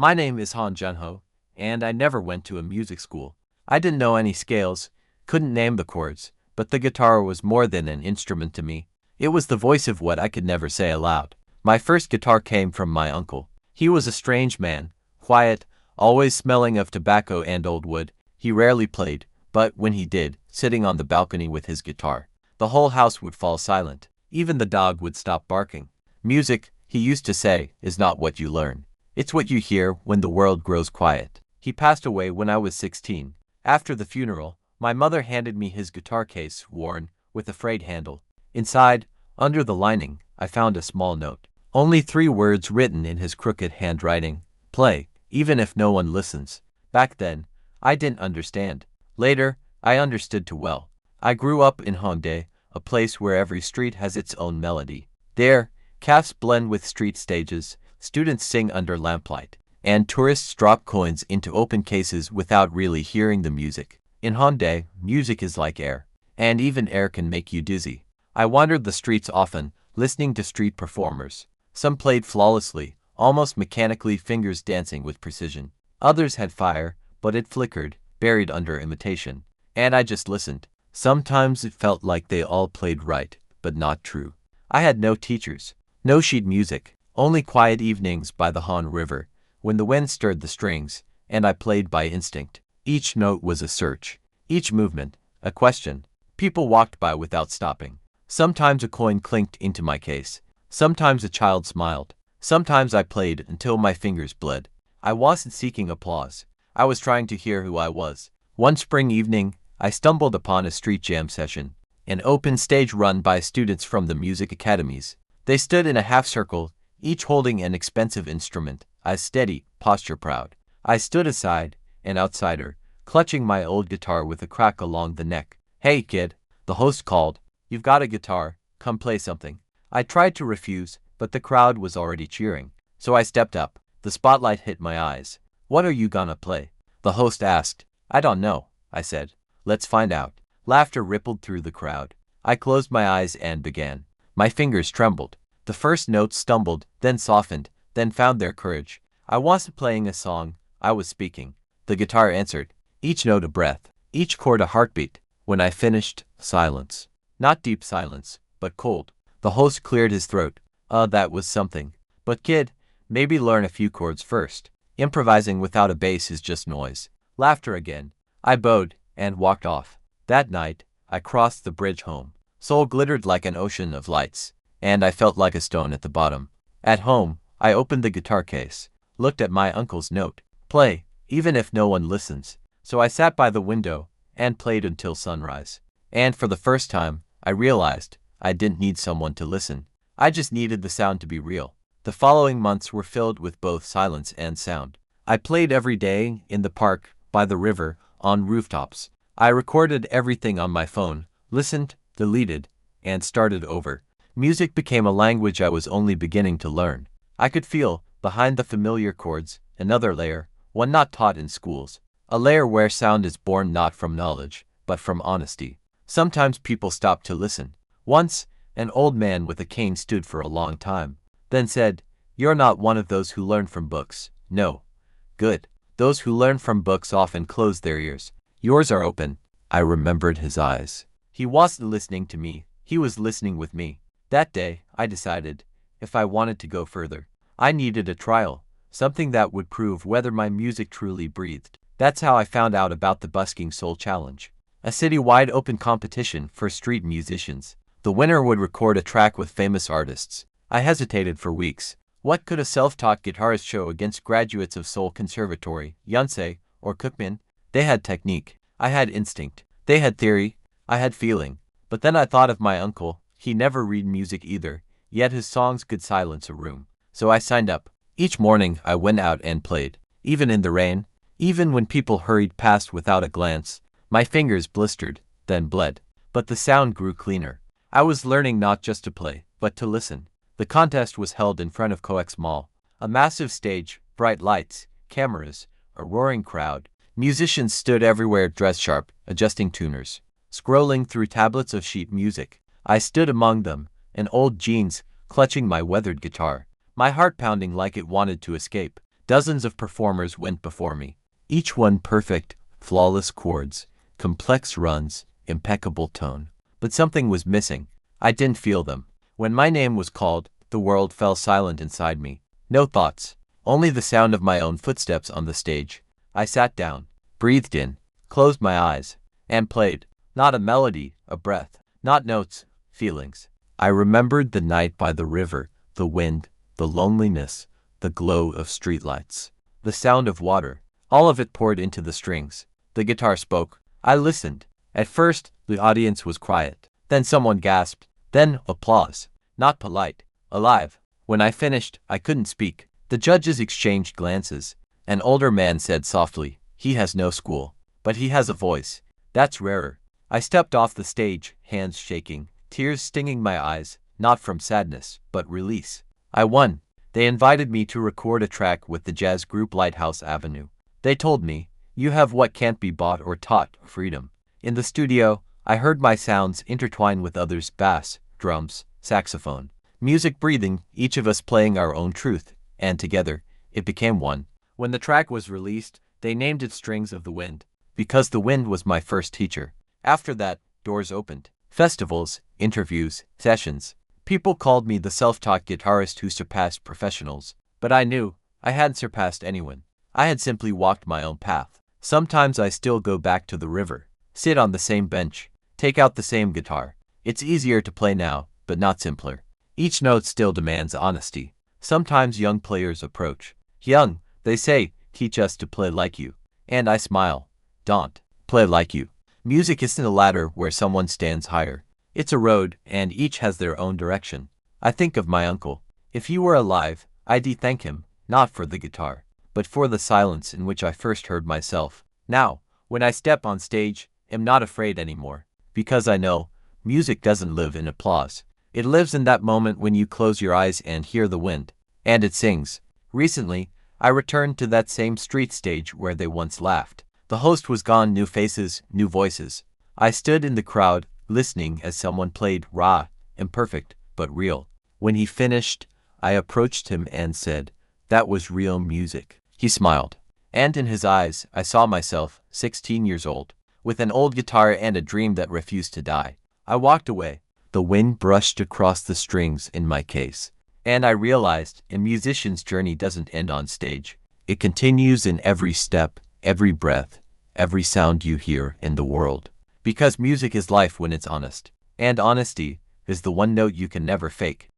My name is Han Junho, and I never went to a music school. I didn't know any scales, couldn't name the chords, but the guitar was more than an instrument to me. It was the voice of what I could never say aloud. My first guitar came from my uncle. He was a strange man, quiet, always smelling of tobacco and old wood. He rarely played, but when he did, sitting on the balcony with his guitar, the whole house would fall silent. Even the dog would stop barking. Music, he used to say, is not what you learn. It's what you hear when the world grows quiet. He passed away when I was 16. After the funeral, my mother handed me his guitar case, worn, with a frayed handle. Inside, under the lining, I found a small note. Only 3 words written in his crooked handwriting. Play, even if no one listens. Back then, I didn't understand. Later, I understood too well. I grew up in Hongdae, a place where every street has its own melody. There, cafes blend with street stages, students sing under lamplight, and tourists drop coins into open cases without really hearing the music. In Hongdae, music is like air, and even air can make you dizzy. I wandered the streets often, listening to street performers. Some played flawlessly, almost mechanically, fingers dancing with precision. Others had fire, but it flickered, buried under imitation. And I just listened. Sometimes it felt like they all played right, but not true. I had no teachers, no sheet music, only quiet evenings by the Han River, when the wind stirred the strings, and I played by instinct. Each note was a search, each movement, a question. People walked by without stopping. Sometimes a coin clinked into my case. Sometimes a child smiled. Sometimes I played until my fingers bled. I wasn't seeking applause. I was trying to hear who I was. One spring evening, I stumbled upon a street jam session, an open stage run by students from the music academies. They stood in a half circle, each holding an expensive instrument, eyes steady, posture proud. I stood aside, an outsider, clutching my old guitar with a crack along the neck. "Hey kid," the host called. "You've got a guitar, come play something." I tried to refuse, but the crowd was already cheering. So I stepped up. The spotlight hit my eyes. "What are you gonna play?" the host asked. "I don't know," I said. "Let's find out." Laughter rippled through the crowd. I closed my eyes and began. My fingers trembled. The first notes stumbled, then softened, then found their courage. I wasn't playing a song, I was speaking. The guitar answered, each note a breath, each chord a heartbeat. When I finished, silence. Not deep silence, but cold. The host cleared his throat. That was something. But kid, maybe learn a few chords first. Improvising without a bass is just noise. Laughter again. I bowed and walked off. That night, I crossed the bridge home. Seoul glittered like an ocean of lights, and I felt like a stone at the bottom. At home, I opened the guitar case, looked at my uncle's note. Play, even if no one listens. So I sat by the window and played until sunrise. And for the first time, I realized I didn't need someone to listen. I just needed the sound to be real. The following months were filled with both silence and sound. I played every day, in the park, by the river, on rooftops. I recorded everything on my phone, listened, deleted, and started over. Music became a language I was only beginning to learn. I could feel, behind the familiar chords, another layer, one not taught in schools. A layer where sound is born not from knowledge, but from honesty. Sometimes people stopped to listen. Once, an old man with a cane stood for a long time, then said, "You're not one of those who learn from books." No. Good. Those who learn from books often close their ears. Yours are open. I remembered his eyes. He wasn't listening to me. He was listening with me. That day, I decided, if I wanted to go further, I needed a trial, something that would prove whether my music truly breathed. That's how I found out about the Busking Soul Challenge, a city-wide open competition for street musicians. The winner would record a track with famous artists. I hesitated for weeks. What could a self-taught guitarist show against graduates of Seoul Conservatory, Yonsei, or Kookmin? They had technique. I had instinct. They had theory. I had feeling. But then I thought of my uncle. He never read music either, yet his songs could silence a room. So I signed up. Each morning I went out and played. Even in the rain, even when people hurried past without a glance, my fingers blistered, then bled. But the sound grew cleaner. I was learning not just to play, but to listen. The contest was held in front of Coex Mall. A massive stage, bright lights, cameras, a roaring crowd. Musicians stood everywhere dressed sharp, adjusting tuners, scrolling through tablets of sheet music. I stood among them, in old jeans, clutching my weathered guitar, my heart pounding like it wanted to escape. Dozens of performers went before me, each one perfect, flawless chords, complex runs, impeccable tone. But something was missing. I didn't feel them. When my name was called, the world fell silent inside me. No thoughts, only the sound of my own footsteps on the stage. I sat down, breathed in, closed my eyes, and played. Not a melody, a breath. Not notes, feelings. I remembered the night by the river, the wind, the loneliness, the glow of streetlights, the sound of water. All of it poured into the strings. The guitar spoke. I listened. At first, the audience was quiet. Then someone gasped. Then applause. Not polite. Alive. When I finished, I couldn't speak. The judges exchanged glances. An older man said softly, "He has no school, but he has a voice. That's rarer." I stepped off the stage, hands shaking, tears stinging my eyes, not from sadness, but release. I won. They invited me to record a track with the jazz group Lighthouse Avenue. They told me, "You have what can't be bought or taught, freedom." In the studio, I heard my sounds intertwine with others: bass, drums, saxophone. Music breathing, each of us playing our own truth, and together, it became one. When the track was released, they named it Strings of the Wind, because the wind was my first teacher. After that, doors opened. Festivals, interviews, sessions. People called me the self-taught guitarist who surpassed professionals. But I knew I hadn't surpassed anyone. I had simply walked my own path. Sometimes I still go back to the river, sit on the same bench, take out the same guitar. It's easier to play now, but not simpler. Each note still demands honesty. Sometimes young players approach. "Young," they say, "teach us to play like you." And I smile. "Don't play like you." Music isn't a ladder where someone stands higher. It's a road, and each has their own direction. I think of my uncle. If he were alive, I'd thank him, not for the guitar, but for the silence in which I first heard myself. Now, when I step on stage, I'm not afraid anymore, because I know music doesn't live in applause. It lives in that moment when you close your eyes and hear the wind, and it sings. Recently, I returned to that same street stage where they once laughed. The host was gone, new faces, new voices. I stood in the crowd, listening as someone played raw, imperfect, but real. When he finished, I approached him and said, "That was real music." He smiled, and in his eyes, I saw myself, 16 years old, with an old guitar and a dream that refused to die. I walked away. The wind brushed across the strings in my case, and I realized a musician's journey doesn't end on stage. It continues in every step, every breath, every sound you hear in the world. Because music is life when it's honest, and honesty is the one note you can never fake.